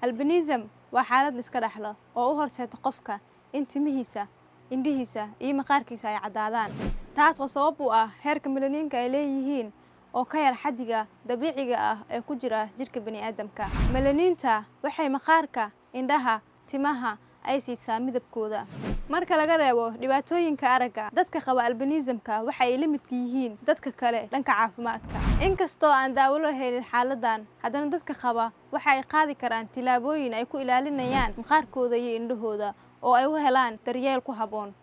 Albinism waa xaalad la iska dhaxlo oo u horseeda qofka in timihiisa, indhihiisa iyo maqaarkiisa ay caddaadaan, taas oo sabab u ah heerka melaninka ay leeyihiin oo ka yar xaddiga dabiiciga ah ee ku jira jirka bani'aadamka. Melaninta waxay maqaarka, indhaha, timaha ay siisaa midabkooda. Marka laga reebo dhibaatooyinka aragga, dadka qaba albinismka waxa ay la mid yihiin dadka kale dhanka caafimaadka. Inkastoo aan daawo loo helin xaaladdan, haddana dadka qaba waxa ay qaadi karaan tillaabooyin ay ku ilaalinayaan maqaarkooda iyo indhahooda oo ay u helaan daryeel ku habboon.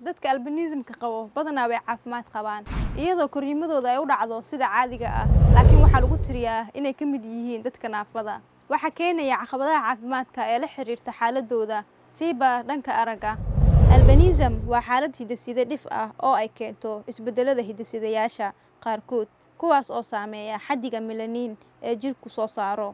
Dadka albinismka qabo badanaa way caafimaad qabaan, iyadoo korriimadooda ay u dhacdo sida caadiga ah, laakiin waxaa lagu tiriyaa inay ka mid yihiin dadka naafada. Waxa keenaya caqabadaha caafimaadka ee la xiriirta xaaladooda, siiba dhanka aragga. Albinism waa xaalad hidde-side dhif ah oo ay keento isbeddellada hidde-sideyaasha qaarkood, kuwaas oo saameeya xaddiga melanin ee jirku soo saaro.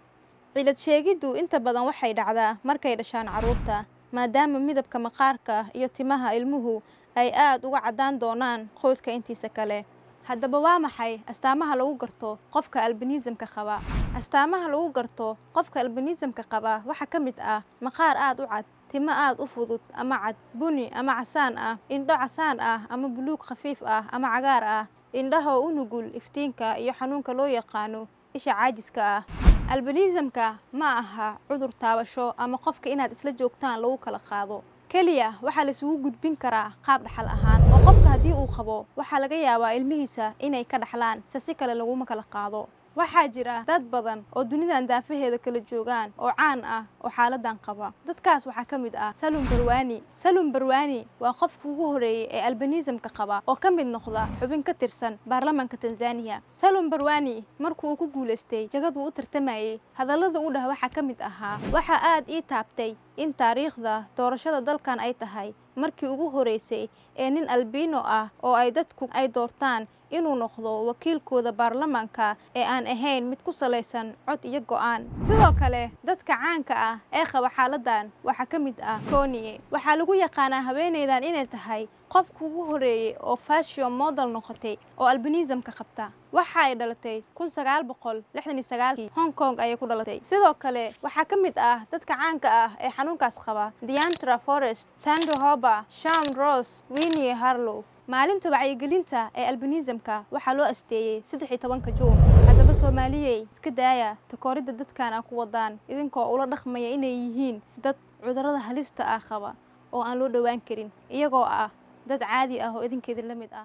Cilad sheegiddu inta badan waxay dhacdaa markay dhashaan carruurta, maadaama midabka maqaarka iyo timaha ilmuhu ay aad uga caddaan doonaan qoyska intiisa kale. Haddaba waa maxay astaamaha lagu garto qofka albinismka qaba? Astaamaha lagu garto qofka albinismka qaba waxaa ka mid ah maqaar aad u cad, timo aad u fudud ama cad, buni ama casaan ah, indho casaan ah ama buluug khafiif ah ama cagaar ah, indhaha oo u nugul iftiinka iyo xanuunka loo yaqaano isha caajiska ah. Albinismka ma aha cudur taabasho ama qofka inaad isla joogtaan lagu kala qaado. Kaliya waxaa la isugu gudbin karaa qaab dhaxal ahaan, oo qofka haddii uu qabo waxaa laga yaabaa ilmihiisa inay ka dhaxlaan si kale laguma kala qaado. Waxaa jira dad badan oo dunidan daafaheeda kala joogaan oo caan ah oo xaaladdan qaba. Dadkaas waxaa ka mid ah Salum Barwani. Salum Barwani waa qofka ugu horeeyay ee albinismka qaba oo ka mid noqda xubin ka tirsan baarlamaanka Tanzania. Salum Barwani markuu ku guuleystay jagadu u tartamayay, hadallada uu dhahay waxaa ka mid ahaa: "Waxa aad ii taabtay in taariikhda doorashada dalkan ay tahay markii ugu horeysay ee nin albino ah oo ay dadku ay doortaan inuu noqdo wakiilkooda baarlamaanka ee aan ahayn mid ku saleysan cod iyo go'aan." Sidoo kale, dadka caanka ah ee qaba xaaladdan waxaa ka mid ah Kanye. Waxaa lagu yaqaanaa haweeneydan inay tahay qofka ugu horeeyay oo fashion model noqotay oo albinismka qabta. Waxa ay dhalatay 1969 Hong Kong ayay ku dhalatay. Sidoo kale, waxaa ka mid ah dadka caanka ah ee xanuunkaas qaba Diantra Forrest, Thando Hoba, Shawn Ross, Winnie Harlow. Maalinta wacyigelinta ee albinismka waxaa loo asteeyay 13 Juun. Haddaba Soomaaliyey, iska daaya takooridda dadkan ku wadaan idinkoo ula dhaqmaya inay yihiin dad cudurrada halista ah qaba oo aan loo dhowaan karin, iyagoo ah dad caadi ah oo idinkeeda la mid ah.